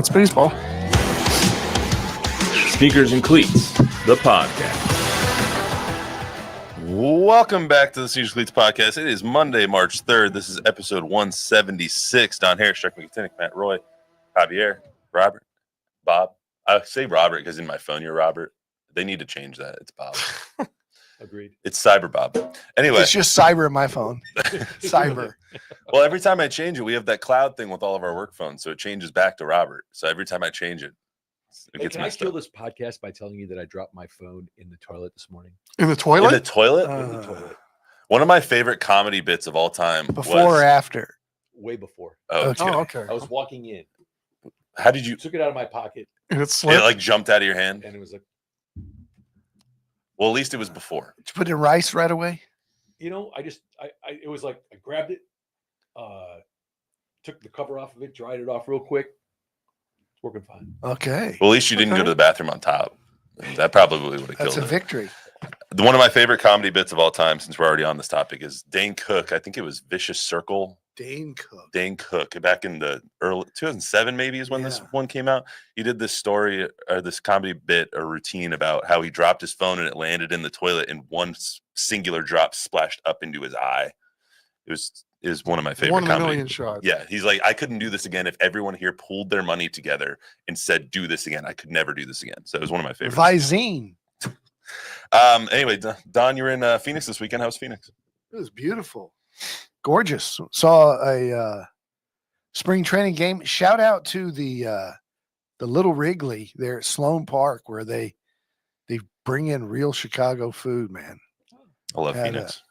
That's baseball. Sneakers and Cleats, the podcast. Welcome back to the Sneakers and Cleats podcast. It is Monday, March 3rd. This is episode 176. Don Harris, Chuck McKinnon, Matt Roy, Javier, Robert, Bob. I say Robert because in my phone you're Robert. They need to change that. It's Bob. Agreed. It's Cyber Bob. Anyway. It's just cyber in my phone. Cyber. Well, every time I change it, we have that cloud thing with all of our work phones, so it changes back to Robert. So every time I change it, gets can I messed kill up. this podcast by telling you that I dropped my phone in the toilet this morning? In the toilet? In the toilet? In the toilet. One of my favorite comedy bits of all time. Before or after? Way before. Okay. Oh, okay. I was walking in. How did you? Took it out of my pocket, And it It slipped. like jumped out of your hand. and it was like, Well, at least it was before. Did you put it in rice right away? it was like I grabbed it, took the cover off of it, dried it off real quick. It's working fine. Okay. Well, at least you didn't go Okay. to the bathroom on top. That probably would have That's killed a it. victory. One of my favorite comedy bits of all time, since we're already on this topic, is Dane Cook. I think it was Vicious Circle. Dane Cook. Dane Cook, back in the early 2007, maybe is when this Yeah. one came out. He did this story or this comedy bit or routine about how he dropped his phone and it landed in the toilet and one singular drop splashed up into his eye. It was one of my favorite One in a comedy. million shots. Yeah, he's like, I couldn't do this again if everyone here pulled their money together and said, do this again. I could never do this again. So it was one of my favorites. Visine. Anyway, Don, you're in Phoenix this weekend. How's Phoenix? It was beautiful. Gorgeous. Saw a spring training game. Shout out to the Little Wrigley there at Sloan Park where they bring in real Chicago food, man. I love Had Phoenix.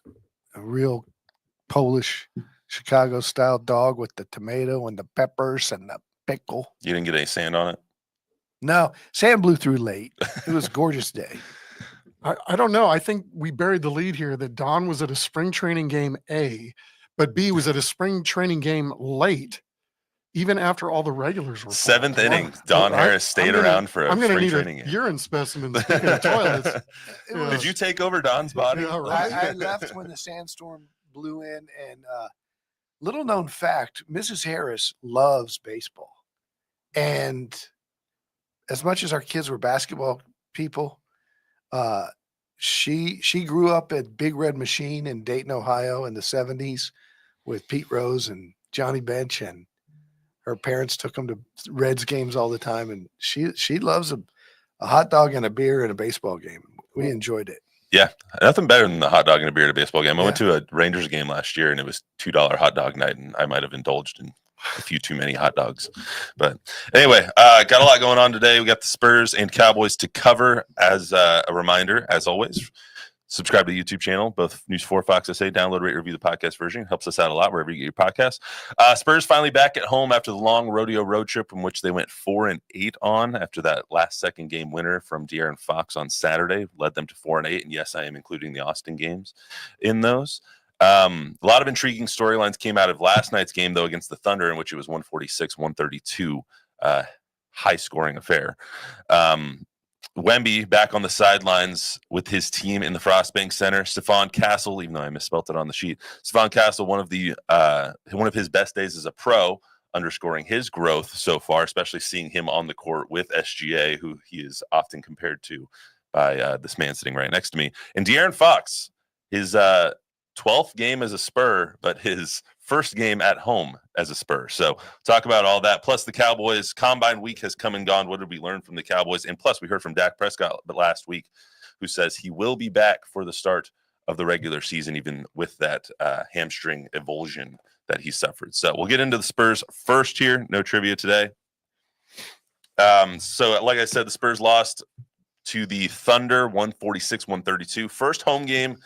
A real Polish Chicago style dog with the tomato and the peppers and the pickle. You didn't get any sand on it? No, sand blew through late. It was a gorgeous day. I don't know. I think we buried the lead here that Don was at a spring training game A, but B was at a spring training game late, even after all the regulars were. Seventh pulled. inning, Don Harris stayed around for a I'm going to spring need training a game. urine specimen. Speaking of toilets, It Yeah. Did you take over Don's body? Yeah, right. I left when the sandstorm blew in, and little known fact, Mrs. Harris loves baseball. And as much as our kids were basketball people, she grew up at Big Red Machine in Dayton, Ohio in the 70s with Pete Rose and Johnny Bench, and her parents took them to Reds games all the time. And she loves a hot dog and a beer and a baseball game. We enjoyed it. Yeah, nothing better than the hot dog and a beer at a baseball game. I went to a Rangers game last year, and it was $2 hot dog night, and I might have indulged in a few too many hot dogs. But anyway, got a lot going on today. We got the Spurs and Cowboys to cover. As a reminder, as always, subscribe to the YouTube channel, both News 4, Fox SA. Download, rate, review the podcast version. It helps us out a lot wherever you get your podcasts. Spurs finally back at home after the long rodeo road trip in which they went 4-8 on after that last second game winner from De'Aaron Fox on Saturday led them to 4-8. And yes, I am including the Austin games in those. A lot of intriguing storylines came out of last night's game, though, against the Thunder, in which it was 146-132, high scoring affair. Wemby back on the sidelines with his team in the Frostbank Center. Stephon Castle, even though I misspelled it on the sheet, Stephon Castle, one of his best days as a pro, underscoring his growth so far, especially seeing him on the court with SGA, who he is often compared to by this man sitting right next to me. And De'Aaron Fox, his 12th game as a Spur, but his first game at home as a Spur. So talk about all that. Plus the Cowboys combine week has come and gone. What did we learn from the Cowboys? And plus we heard from Dak Prescott last week, who says he will be back for the start of the regular season, even with that hamstring avulsion that he suffered. So we'll get into the Spurs first here. No trivia today. So like I said, the Spurs lost to the Thunder 146-132. First home game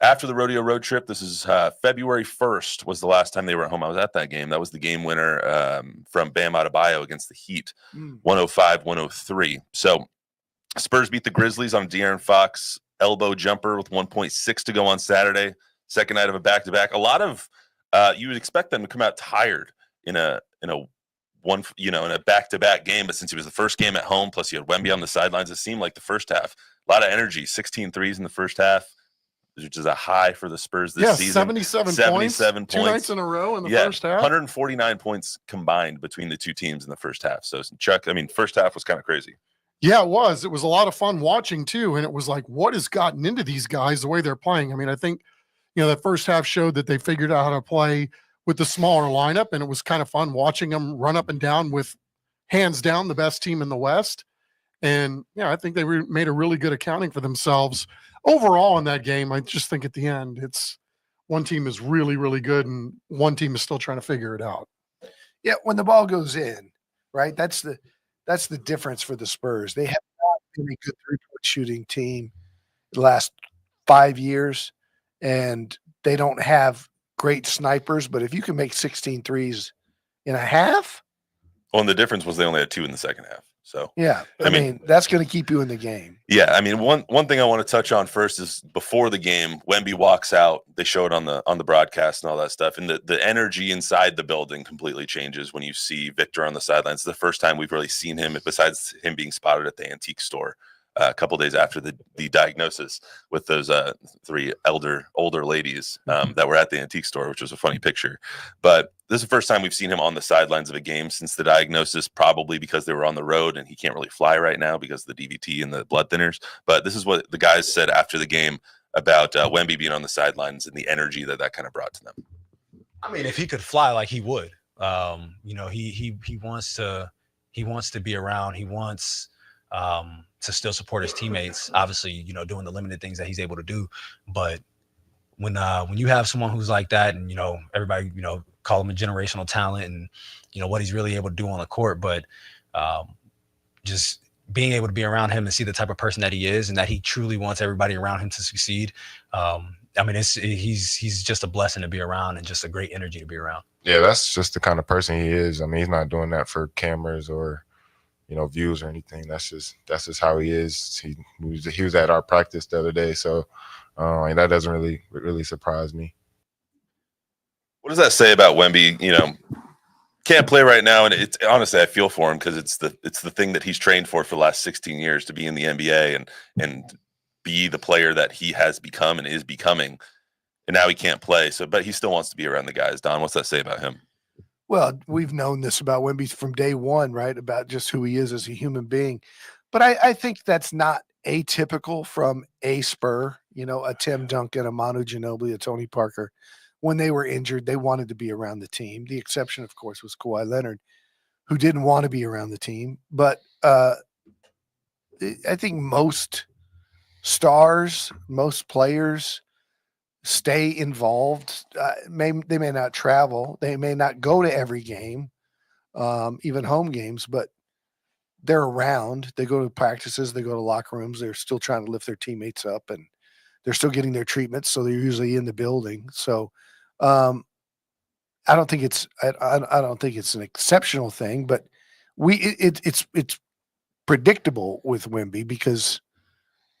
after the Rodeo Road Trip. This is February 1st was the last time they were at home. I was at that game. That was the game winner from Bam Adebayo against the Heat, 105-103. So Spurs beat the Grizzlies on De'Aaron Fox elbow jumper with 1.6 to go on Saturday. Second night of a back-to-back. A lot of you would expect them to come out tired in a back-to-back game, but since it was the first game at home, plus you had Wemby on the sidelines, it seemed like the first half, a lot of energy, 16 threes in the first half. which is a high for the Spurs this Yeah, season. 77 points. 2 nights in a row in the first half. 149 points combined between the two teams in the first half. So Chuck, I mean, first half was kind of crazy. Yeah, it was. It was a lot of fun watching too. And it was like, what has gotten into these guys the way they're playing? I mean, I think, that first half showed that they figured out how to play with the smaller lineup, and it was kind of fun watching them run up and down with hands down the best team in the West. And yeah, I think they made a really good accounting for themselves overall in that game. I just think at the end, it's one team is really, really good, and one team is still trying to figure it out. Yeah, when the ball goes in, right? That's the difference for the Spurs. They have not been a good three-point shooting team the last 5 years, and they don't have great snipers. But if you can make 16 threes in a half, well, and the difference was they only had 2 in the second half. So yeah, I mean that's going to keep you in the game. Yeah, I mean one thing I want to touch on first is before the game, Wemby walks out. They show it on the broadcast and all that stuff, and the energy inside the building completely changes when you see Victor on the sidelines. It's the first time we've really seen him, besides him being spotted at the antique store a couple days after the diagnosis with those 3 older ladies that were at the antique store, which was a funny picture. But this is the first time we've seen him on the sidelines of a game since the diagnosis, probably because they were on the road and he can't really fly right now because of the DVT and the blood thinners. But this is what the guys said after the game about Wemby being on the sidelines and the energy that kind of brought to them. I mean, if he could fly, like he would. He wants to be around. He wants to still support his teammates, obviously, doing the limited things that he's able to do. But when you have someone who's like that, and everybody call him a generational talent, and what he's really able to do on the court, but just being able to be around him and see the type of person that he is, and that he truly wants everybody around him to succeed. I mean, he's just a blessing to be around, and just a great energy to be around. Yeah, that's just the kind of person he is. I mean, he's not doing that for cameras or views or anything. That's just how he is. He was at our practice the other day, so that doesn't really surprise me. What does that say about Wemby? Can't play right now, and it's honestly I feel for him because it's the thing that he's trained for the last 16 years to be in the NBA and be the player that he has become and is becoming, and now he can't play. So, but he still wants to be around the guys. Don, what's that say about him? Well, we've known this about Wemby from day one, right? About just who he is as a human being. But I think that's not atypical from a Spur, a Tim Duncan, a Manu Ginobili, a Tony Parker. When they were injured, they wanted to be around the team. The exception, of course, was Kawhi Leonard, who didn't want to be around the team. But I think most stars, most players stay involved. They may not travel. They may not go to every game, even home games, but they're around. They go to practices. They go to locker rooms. They're still trying to lift their teammates up, and they're still getting their treatments. So they're usually in the building. So I don't think it's an exceptional thing, but it's predictable with Wemby because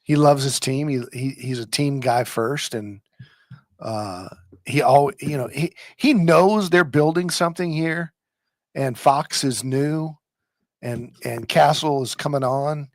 he loves his team. He's a team guy first, and he knows they're building something here, and Fox is new, and Castle is coming on,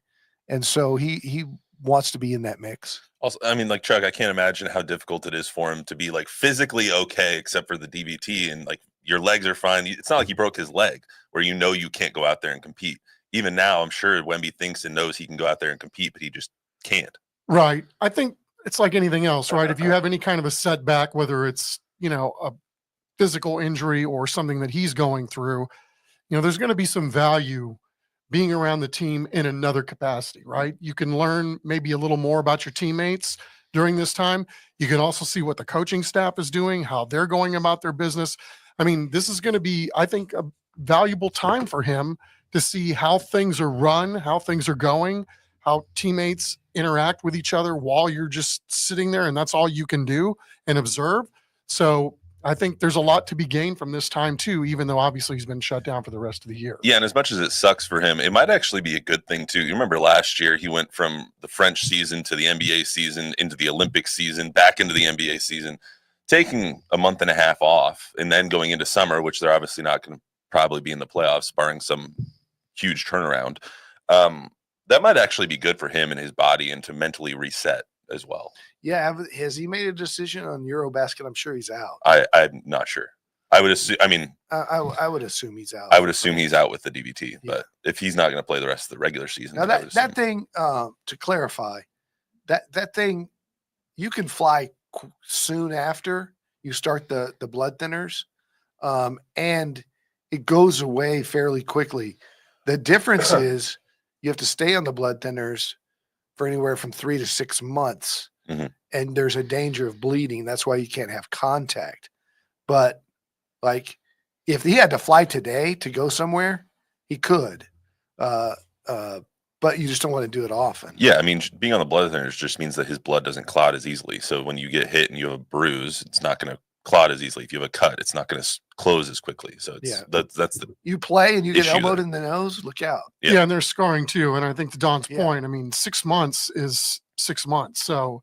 and so he wants to be in that mix. Also, I mean, like Chuck, I can't imagine how difficult it is for him to be like physically okay, except for the DVT, and like your legs are fine. It's not like he broke his leg where you can't go out there and compete. Even now, I'm sure Wemby thinks and knows he can go out there and compete, but he just can't. Right. I think it's like anything else, right? If you have any kind of a setback, whether it's, a physical injury or something that he's going through, there's going to be some value being around the team in another capacity, right? You can learn maybe a little more about your teammates during this time. You can also see what the coaching staff is doing, how they're going about their business. I mean, this is going to be, I think, a valuable time for him to see how things are run, how things are going, how teammates interact with each other while you're just sitting there and that's all you can do and observe. So I think there's a lot to be gained from this time too, even though obviously he's been shut down for the rest of the year. Yeah, and as much as it sucks for him, it might actually be a good thing too. You remember last year he went from the French season to the NBA season, into the Olympic season, back into the NBA season, taking a month and a half off and then going into summer, which they're obviously not going to probably be in the playoffs, barring some huge turnaround. That might actually be good for him and his body and to mentally reset. as well. Yeah, has he made a decision on Eurobasket? I'm sure he's out. I'm not sure. I would assume. I mean, I would assume he's out. I would assume he's out with the DVT. Yeah. But if he's not going to play the rest of the regular season, Now I would assume. that thing, to clarify, that thing, you can fly soon after you start the blood thinners, and it goes away fairly quickly. The difference is you have to stay on the blood thinners for anywhere from 3 to 6 months, and there's a danger of bleeding. That's why you can't have contact. But like, if he had to fly today to go somewhere, he could. But you just don't want to do it often. Yeah, I mean, being on the blood thinners just means that his blood doesn't clot as easily. So when you get hit and you have a bruise, it's not going to clot as easily. If you have a cut, it's not going to close as quickly. So it's, that's the you play and you get issue elbowed there. in the nose, look out. Yeah. Yeah, and there's scarring too. And I think to Don's Yeah. point, I mean, 6 months is 6 months. So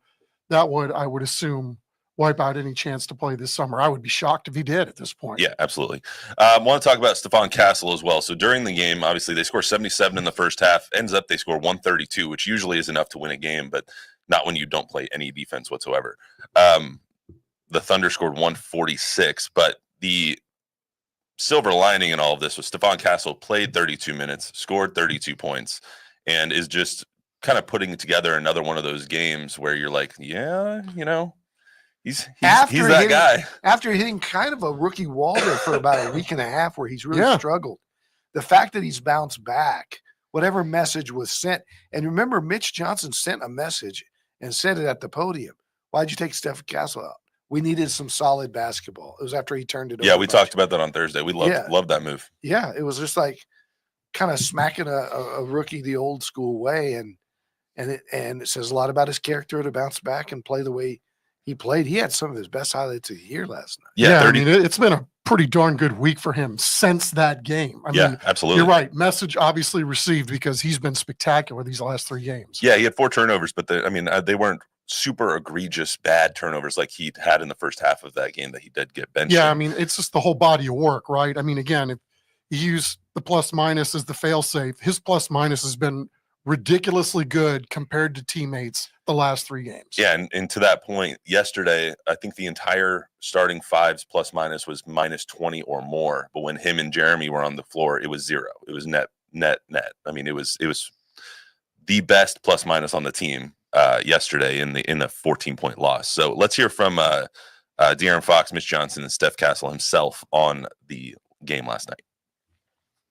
that would, I would assume, wipe out any chance to play this summer. I would be shocked if he did at this point. Yeah, absolutely. Want to talk about Stephon Castle as well. So during the game, obviously they score 77 in the first half. Ends up they score 132, which usually is enough to win a game, but not when you don't play any defense whatsoever. The Thunder scored 146, but the silver lining in all of this was Stephon Castle played 32 minutes, scored 32 points, and is just kind of putting together another one of those games where you're like, yeah, you know, he's that guy. After hitting kind of a rookie wall there for about a week and a half where he's really Yeah. struggled, the fact that he's bounced back, whatever message was sent, and remember Mitch Johnson sent a message and said it at the podium. Why'd you take Stephon Castle out? We needed some solid basketball. It was after he turned it over. Yeah, we talked about that on Thursday. We loved that move. Yeah, it was just like kind of smacking a rookie the old school way, and it says a lot about his character to bounce back and play the way he played. He had some of his best highlights of the year last night. Yeah, 30, I mean, it's been a pretty darn good week for him since that game. I mean, absolutely. you're right. Message obviously received because he's been spectacular these last 3 games. Yeah, he had 4 turnovers, but they weren't super egregious bad turnovers like he had in the first half of that game that he did get benched. Yeah, I in. mean, it's just the whole body of work, right? I mean, again, if you use the plus minus as the fail safe, his plus minus has been ridiculously good compared to teammates the last 3 games. Yeah, and to that point, yesterday, I think the entire starting fives plus minus was minus 20 or more. But when him and Jeremy were on the floor, it was 0. It was net. I mean, it was the best plus minus on the team yesterday in the 14-point loss. So let's hear from De'Aaron Fox, Mitch Johnson, and Steph Castle himself on the game last night.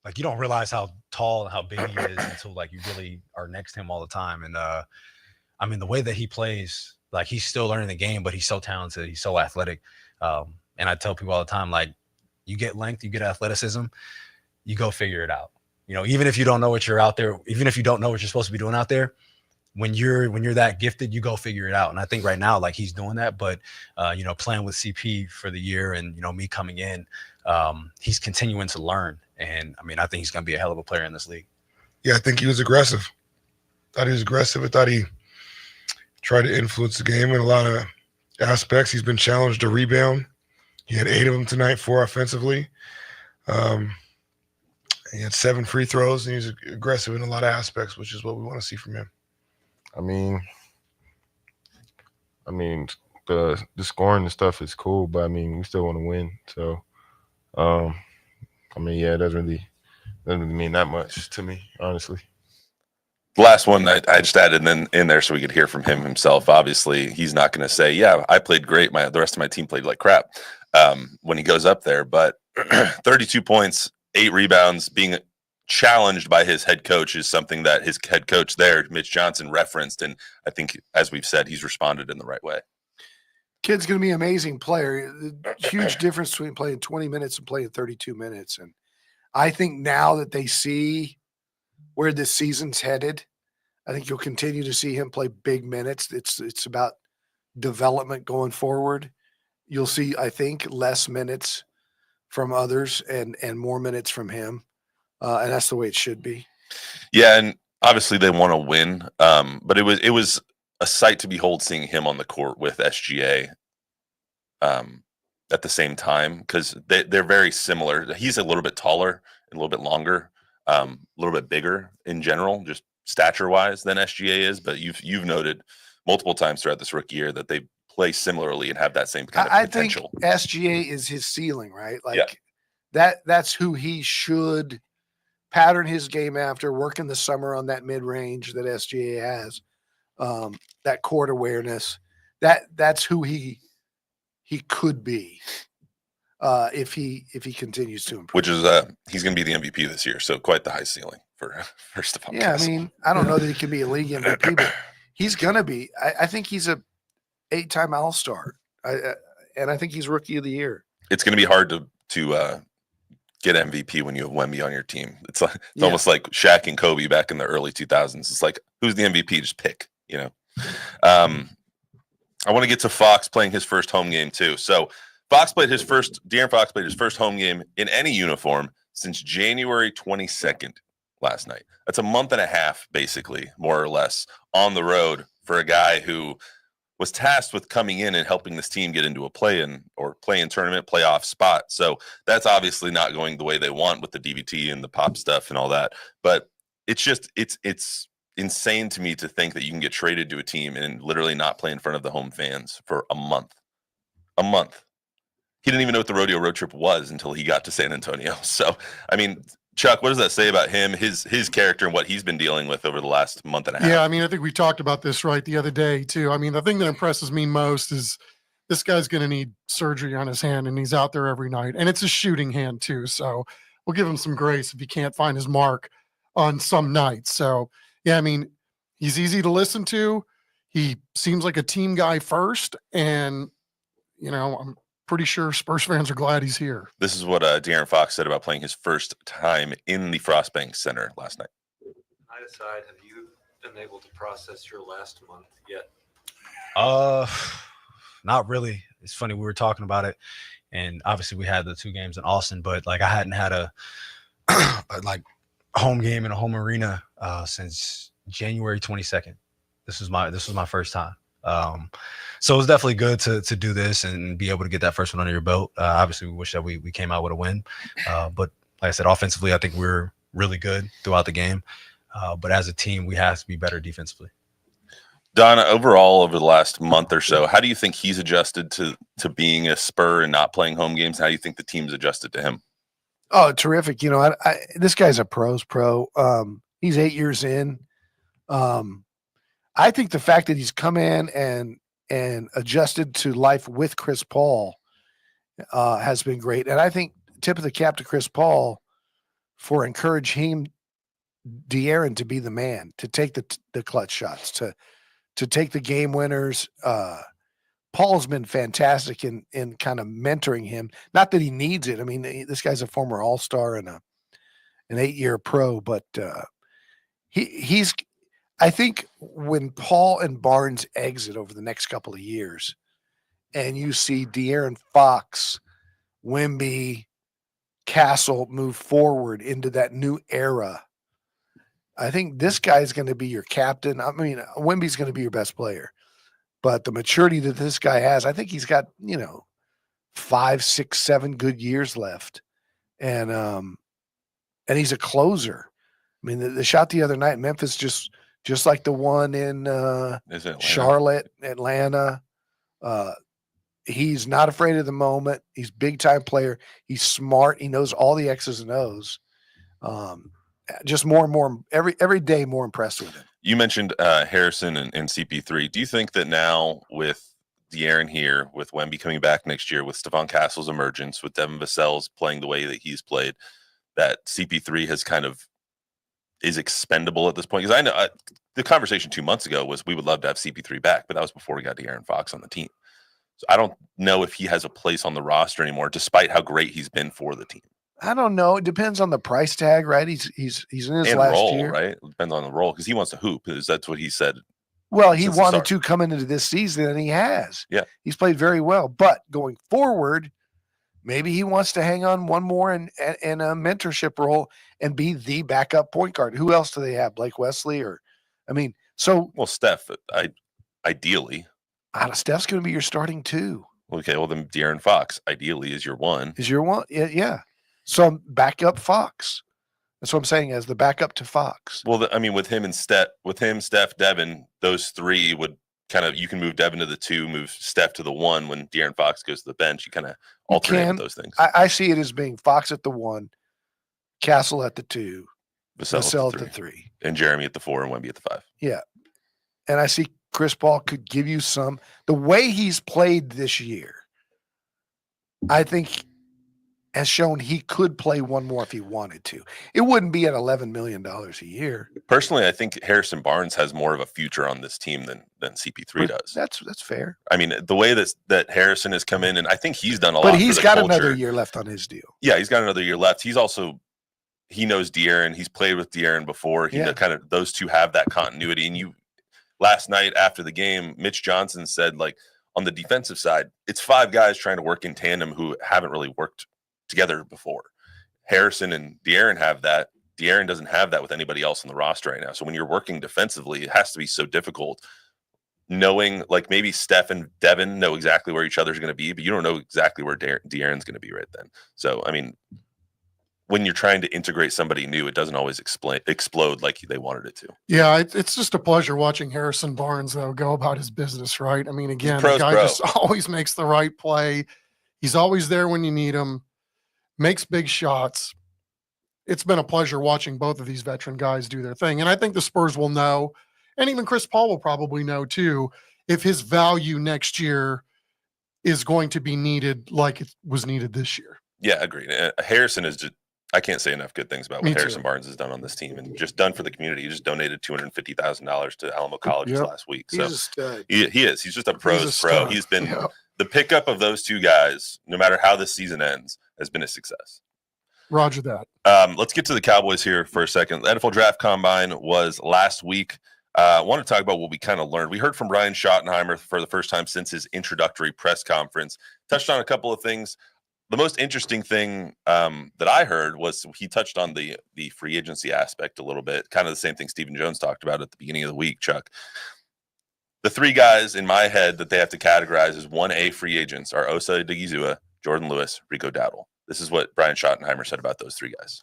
Like, you don't realize how tall and how big he is until like you really are next to him all the time. And I mean, the way that he plays, like, he's still learning the game, but he's so talented, he's so athletic. And I tell people all the time, like, you get length, you get athleticism, you go figure it out. You know, even if you don't know what you're out there, even if you don't know what you're supposed to be doing out there, when you're that gifted, you go figure it out. And I think right now, like, he's doing that, but you know, playing with CP for the year and, you know, me coming in, he's continuing to learn. And I mean, I think he's going to be a hell of a player in this league. Yeah, I think he was aggressive. Thought he was aggressive. I thought he tried to influence the game in a lot of aspects. He's been challenged to rebound. He had 8 of them tonight, 4 offensively. He had 7 free throws, and he's aggressive in a lot of aspects, which is what we want to see from him. I mean, the scoring and stuff is cool, but I mean, we still want to win. So, I mean, yeah, it doesn't really mean that much to me, honestly. The last one I just added in there so we could hear from him himself. Obviously, he's not going to say, yeah, I played great. The rest of my team played like crap when he goes up there. But 32 points, 8 rebounds, being challenged by his head coach is something that his head coach there, Mitch Johnson, referenced. And I think, as we've said, he's responded in the right way. Kid's going to be an amazing player. Huge difference between playing 20 minutes and playing 32 minutes. And I think now that they see where this season's headed, I think you'll continue to see him play big minutes. It's about development going forward. You'll see, I think, less minutes from others and more minutes from him. And that's the way it should be. Yeah, and obviously they want to win. But it was a sight to behold seeing him on the court with SGA at the same time, because they're very similar. He's a little bit taller and a little bit longer, a little bit bigger in general, just stature-wise than SGA is. But you've noted multiple times throughout this rookie year that they play similarly and have that same kind of I think potential. SGA is his ceiling, right? Yeah. Like that's who he should pattern his game after, work in the summer on that mid-range that SGA has, that court awareness. That's who he could be if he continues to improve. Which is he's going to be the MVP this year, so quite the high ceiling for Stephon Yeah, Castle. I mean, I don't know that he can be a league MVP, but he's gonna be. I think he's a 8-time All-Star, and I think he's Rookie of the Year. It's going to be hard to get MVP when you have Wemby on your team. It's almost like Shaq and Kobe back in the early 2000s. It's like, who's the MVP? Just pick. I want to get to Fox playing his first home game too. So De'Aaron Fox played his first home game in any uniform since January 22nd last night. That's a month and a half, basically, more or less, on the road for a guy who was tasked with coming in and helping this team get into a play-in tournament playoff spot. So that's obviously not going the way they want with the DVT and the pop stuff and all that. But it's just it's insane to me to think that you can get traded to a team and literally not play in front of the home fans for a month. A month. He didn't even know what the Rodeo Road Trip was until he got to San Antonio. So, I mean, Chuck, what does that say about him, his character, and what he's been dealing with over the last month and a half? Yeah, I mean, I think we talked about this the other day too. I mean, the thing that impresses me most is this guy's going to need surgery on his hand, and he's out there every night, and it's a shooting hand too. So we'll give him some grace if he can't find his mark on some nights. So yeah, I mean, he's easy to listen to. He seems like a team guy first, and I'm pretty sure Spurs fans are glad he's here. This is what De'Aaron Fox said about playing his first time in the Frostbank Center last night. Night aside, have you been able to process your last month yet? Not really. It's funny, we were talking about it, and obviously we had the 2 games in Austin, but like I hadn't had a like home game in a home arena since January 22nd. This was my first time. So it was definitely good to do this and be able to get that first one under your belt. Obviously, we wish that we came out with a win. But like I said, offensively, I think we're really good throughout the game. But as a team, we have to be better defensively. Donna, overall, over the last month or so, how do you think he's adjusted to being a Spur and not playing home games? How do you think the team's adjusted to him? Oh, terrific. This guy's a pro's pro. He's 8 years in. I think the fact that he's come in and adjusted to life with Chris Paul has been great. And I think tip of the cap to Chris Paul for encouraging De'Aaron to be the man, to take the clutch shots, to take the game winners. Paul's been fantastic in kind of mentoring him. Not that he needs it. I mean, this guy's a former All-Star and an 8-year pro, but he's – I think when Paul and Barnes exit over the next couple of years and you see De'Aaron Fox, Wemby, Castle move forward into that new era, I think this guy is going to be your captain. I mean, Wemby's going to be your best player. But the maturity that this guy has, I think he's got, 5, 6, 7 good years left. And he's a closer. I mean, the shot the other night, Memphis just like the one in Charlotte, Atlanta. He's not afraid of the moment. He's big time player. He's smart. He knows all the X's and O's. Just more and more every day, more impressed with him. You mentioned Harrison and CP3. Do you think that now with De'Aaron here, with Wemby coming back next year, with Stephon Castle's emergence, with Devin Vassell's playing the way that he's played, that CP3 has kind of is expendable at this point? Because I know the conversation 2 months ago was we would love to have CP3 back, but that was before we got De'Aaron Fox on the team. So I don't know if he has a place on the roster anymore, despite how great he's been for the team. I don't know. It depends on the price tag, right? He's in his and last role, year, right? It depends on the role because he wants to hoop. That's what he said. Well, he since the wanted start. to come into this season, and he has. Yeah, he's played very well. But going forward, maybe he wants to hang on one more in a mentorship role and be the backup point guard. Who else do they have? Blake Wesley, Well, Steph, ideally. Steph's going to be your starting 2. Okay, well then De'Aaron Fox ideally is your 1. Is your 1? Yeah. So backup Fox. That's what I'm saying, as the backup to Fox. Well, with him and Steph, Devin, those 3 would you can move Devin to the 2, move Steph to the 1 when De'Aaron Fox goes to the bench. You kind of alternate with those things. I see it as being Fox at the 1, Castle at the 2, Vassell at the 3. and Jeremy at the 4 and Wemby at the 5. Yeah. And I see Chris Paul could give you the way he's played this year, I think has shown he could play one more if he wanted to. It wouldn't be at $11 million a year. Personally, I think Harrison Barnes has more of a future on this team than CP3 does. That's fair. I mean, the way that Harrison has come in, and I think he's done a lot. But he's got culture. another year left on his deal. Yeah, he's got another year left. He knows De'Aaron. He's played with De'Aaron before. Kind of those two have that continuity. And last night after the game, Mitch Johnson said, like, on the defensive side, it's 5 guys trying to work in tandem who haven't really worked together before. Harrison and De'Aaron have that. De'Aaron doesn't have that with anybody else on the roster right now. So when you're working defensively, it has to be so difficult knowing, like, maybe Steph and Devin know exactly where each other's going to be, but you don't know exactly where De'Aaron's going to be right then. So, I mean, when you're trying to integrate somebody new, it doesn't always explode like they wanted it to. Yeah, it's just a pleasure watching Harrison Barnes, though, go about his business, right? I mean, again, the guy just always makes the right play. He's always there when you need him, makes big shots. It's been a pleasure watching both of these veteran guys do their thing. And I think the Spurs will know, and even Chris Paul will probably know too, if his value next year is going to be needed like it was needed this year. Yeah, agreed. Harrison is just, I can't say enough good things about what Harrison Barnes has done on this team and just done for the community. He just donated $250,000 to Alamo Colleges last week. So he is. He's just a pro's pro. He's been the pickup of those 2 guys, no matter how this season ends, has been a success. Roger that. Let's get to the Cowboys here for a second. The NFL Draft Combine was last week. I want to talk about what we kind of learned. We heard from Brian Schottenheimer for the first time since his introductory press conference. Touched on a couple of things. The most interesting thing that I heard was he touched on the free agency aspect a little bit, kind of the same thing Stephen Jones talked about at the beginning of the week, Chuck. The 3 guys in my head that they have to categorize as 1A free agents are Osa Odighizuwa, Jordan Lewis, Rico Dowdle. This is what Brian Schottenheimer said about those 3 guys.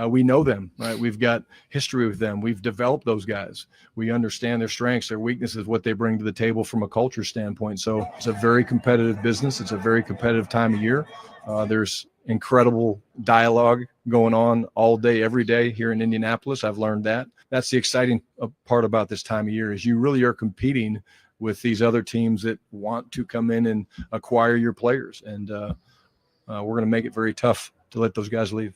We know them, right? We've got history with them. We've developed those guys. We understand their strengths, their weaknesses, what they bring to the table from a culture standpoint. So it's a very competitive business. It's a very competitive time of year. There's incredible dialogue going on all day, every day here in Indianapolis. I've learned that. That's the exciting part about this time of year is you really are competing with these other teams that want to come in and acquire your players. And we're going to make it very tough to let those guys leave.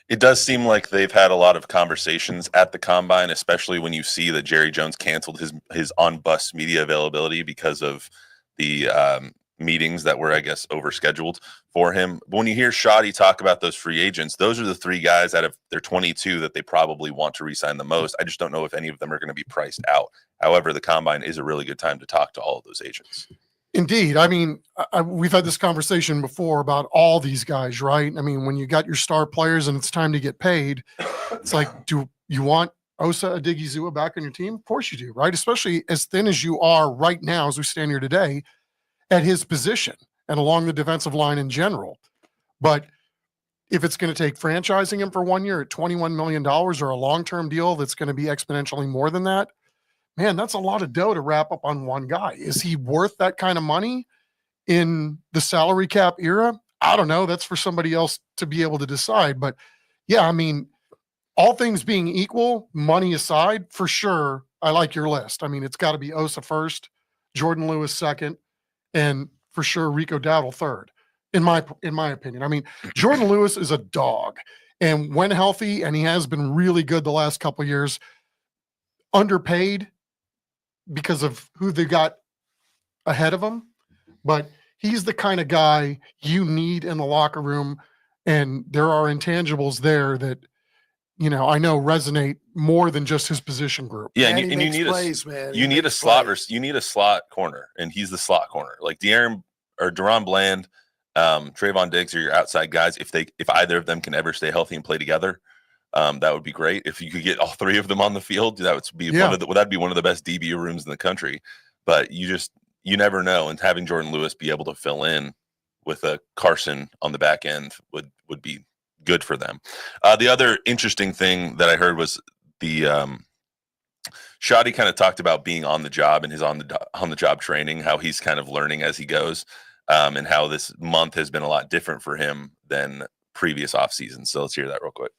It does seem like they've had a lot of conversations at the Combine, especially when you see that Jerry Jones canceled his on-bus media availability because of the meetings that were, I guess, overscheduled for him. But when you hear Shoddy talk about those free agents, those are the 3 guys out of their 22 that they probably want to re-sign the most. I just don't know if any of them are going to be priced out. However, the Combine is a really good time to talk to all of those agents. Indeed. I mean, we've had this conversation before about all these guys, right? I mean, when you got your star players and it's time to get paid, it's like, do you want Osa Odighizuwa back on your team? Of course you do, right? Especially as thin as you are right now, as we stand here today, at his position and along the defensive line in general. But if it's going to take franchising him for 1 year at $21 million or a long-term deal that's going to be exponentially more than that, man, that's a lot of dough to wrap up on one guy. Is he worth that kind of money in the salary cap era? I don't know. That's for somebody else to be able to decide. But yeah, I mean, all things being equal, money aside, for sure, I like your list. I mean, it's got to be Osa first, Jordan Lewis second, and for sure Rico Dowdle third, in my opinion. I mean, Jordan Lewis is a dog. And when healthy, and he has been really good the last couple of years, underpaid because of who they got ahead of him, but he's the kind of guy you need in the locker room. And there are intangibles there that, you know, I know resonate more than just his position group. Yeah. And And you need plays, man. you need a slot you need a slot corner, and he's the slot corner. Like De'Aaron or Deron Bland, Trayvon Diggs are your outside guys. If either of them can ever stay healthy and play together, that would be great. If you could get all 3 of them on the field, that would be that'd be one of the best DB rooms in the country. But you never know. And having Jordan Lewis be able to fill in with a Carson on the back end would be good for them. The other interesting thing that I heard was the Shoddy kind of talked about being on the job and his on the job training, how he's kind of learning as he goes, and how this month has been a lot different for him than previous off seasons. So let's hear that real quick.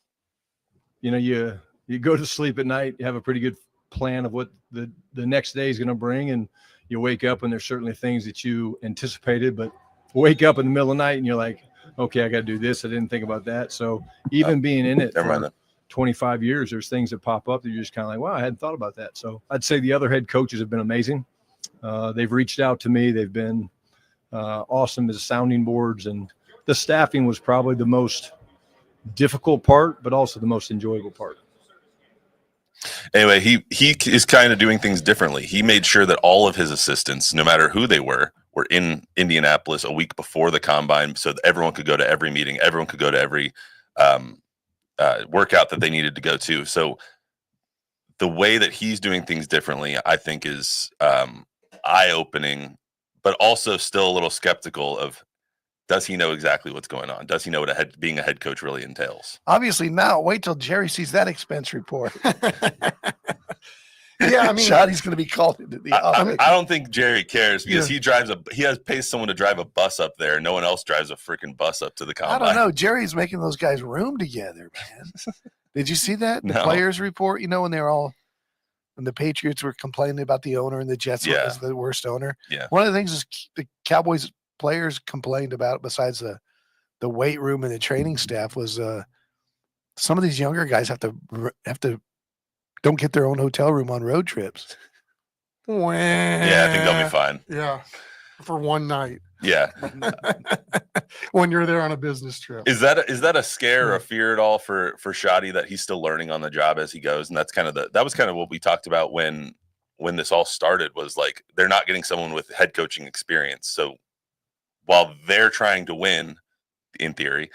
You know, you go to sleep at night, you have a pretty good plan of what the next day is going to bring, and you wake up and there's certainly things that you anticipated, but wake up in the middle of the night and you're like, okay, I got to do this. I didn't think about that. So even being in it Never mind for that. 25 years, there's things that pop up that you're just kind of like, wow, I hadn't thought about that. So I'd say the other head coaches have been amazing. They've reached out to me. They've been awesome as sounding boards, and the staffing was probably the most difficult part, but also the most enjoyable part. Anyway, he is kind of doing things differently. He made sure that all of his assistants, no matter who they were in Indianapolis a week before the combine, so that everyone could go to every meeting, everyone could go to every workout that they needed to go to. So the way that he's doing things differently, I think, is eye-opening, but also still a little skeptical of, does he know exactly what's going on? Does he know what being a head coach really entails? Obviously not. Wait till Jerry sees that expense report. Yeah, I mean, Shoddy's going to be called into the office. I don't think Jerry cares because he pays someone to drive a bus up there. No one else drives a freaking bus up to the combine. I don't know. Jerry's making those guys room together, man. Did you see that? The No. players report, you know, when the Patriots were complaining about the owner and the Jets was the worst owner. Yeah. One of the things is the Cowboys players complained about, besides the weight room and the training staff, was some of these younger guys have to don't get their own hotel room on road trips. Yeah, I think they'll be fine. Yeah, for one night Yeah. when you're there on a business trip. Is that a scare or a fear at all for Shoddy that he's still learning on the job as he goes? And that's that was kind of what we talked about when this all started, was like, they're not getting someone with head coaching experience. So while they're trying to win, in theory,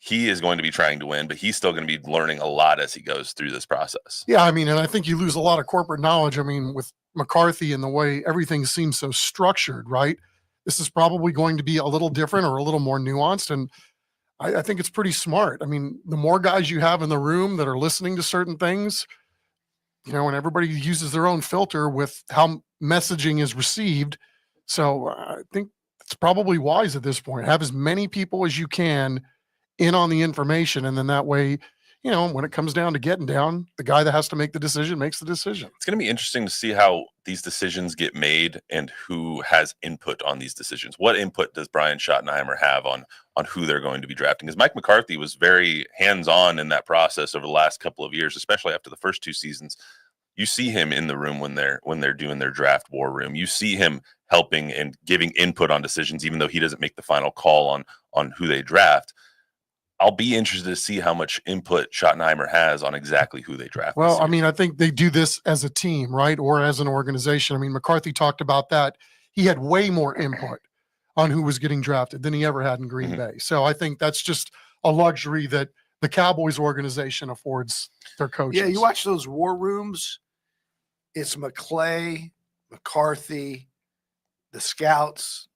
he is going to be trying to win, but he's still going to be learning a lot as he goes through this process. Yeah, I mean, and I think you lose a lot of corporate knowledge. I mean, with McCarthy and the way everything seems so structured, right? This is probably going to be a little different or a little more nuanced. And I think it's pretty smart. I mean, the more guys you have in the room that are listening to certain things, you know, and everybody uses their own filter with how messaging is received. So I think it's probably wise at this point. Have as many people as you can in on the information. And then that way, you know, when it comes down to getting down, the guy that has to make the decision makes the decision. It's going to be interesting to see how these decisions get made and who has input on these decisions. What input does Brian Schottenheimer have on who they're going to be drafting? Because Mike McCarthy was very hands-on in that process over the last couple of years, especially after the first two seasons. You see him in the room when they're doing their draft war room. You see him helping and giving input on decisions, even though he doesn't make the final call on who they draft. I'll be interested to see how much input Schottenheimer has on exactly who they draft. Well, I mean, I think they do this as a team, right? Or as an organization. I mean, McCarthy talked about that. He had way more input on who was getting drafted than he ever had in Green Bay. So I think that's just a luxury that the Cowboys organization affords their coaches. Yeah, you watch those war rooms. It's McClay, McCarthy, the scouts.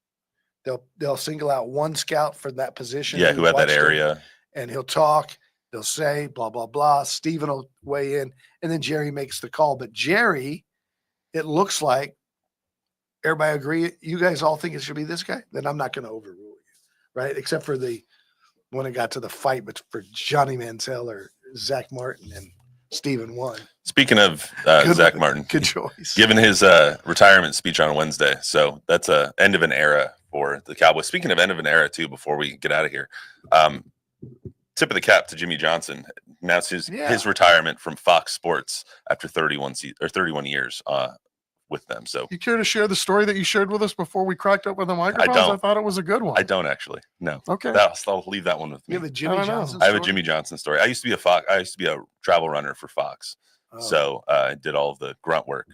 They'll single out one scout for that position. Yeah, who had that watched him, area. and he'll talk. They'll say blah blah blah. Steven will weigh in, and then Jerry makes the call. But Jerry, it looks like everybody agree. You guys all think it should be this guy. Then I'm not going to overrule you, right? Except for when it got to the fight, but for Johnny Manziel or Zach Martin, and Steven won. Speaking of Zach Martin, good choice. Given his retirement speech on Wednesday, so that's a end of an era for the Cowboys. Speaking of end of an era, too, before we get out of here, tip of the cap to Jimmy Johnson. Announced his retirement from Fox Sports after 31 years with them. So, you care to share the story that you shared with us before we cracked up with the microphones? I thought it was a good one. I don't actually. No. Okay. I'll leave that one with me. You have a Jimmy Johnson I have a Jimmy Johnson story. I used to be a travel runner for Fox. Oh. So I did all of the grunt work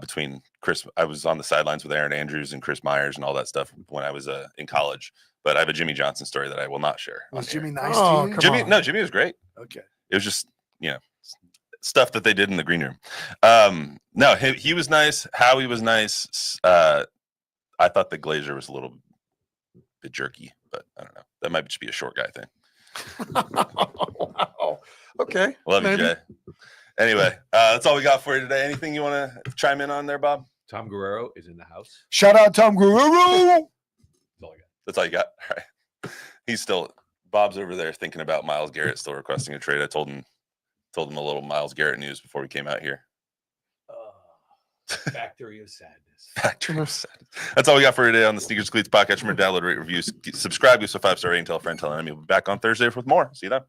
between Chris. I was on the sidelines with Aaron Andrews and Chris Myers and all that stuff when I was in college. But I have a Jimmy Johnson story that I will not share. Was Jimmy nice to you? Jimmy was great. Okay. It was just, stuff that they did in the green room. No, he was nice. Howie was nice. I thought the Glazer was a little bit jerky, but I don't know. That might just be a short guy thing. Wow. Okay. Love you, Jay. Anyway, that's all we got for you today. Anything you want to chime in on there, Bob? Tom Guerrero is in the house. Shout out Tom Guerrero. That's all I got. That's all you got. All right. Bob's over there thinking about Myles Garrett still requesting a trade. I told him a little Myles Garrett news before we came out here. Factory of sadness. Factory of sadness. That's all we got for today on the Sneakers Cleats podcast. Remember, download, rate, reviews, subscribe, give us a 5-star rating, tell a friend, tell an enemy. We'll be back on Thursday with more. See you then.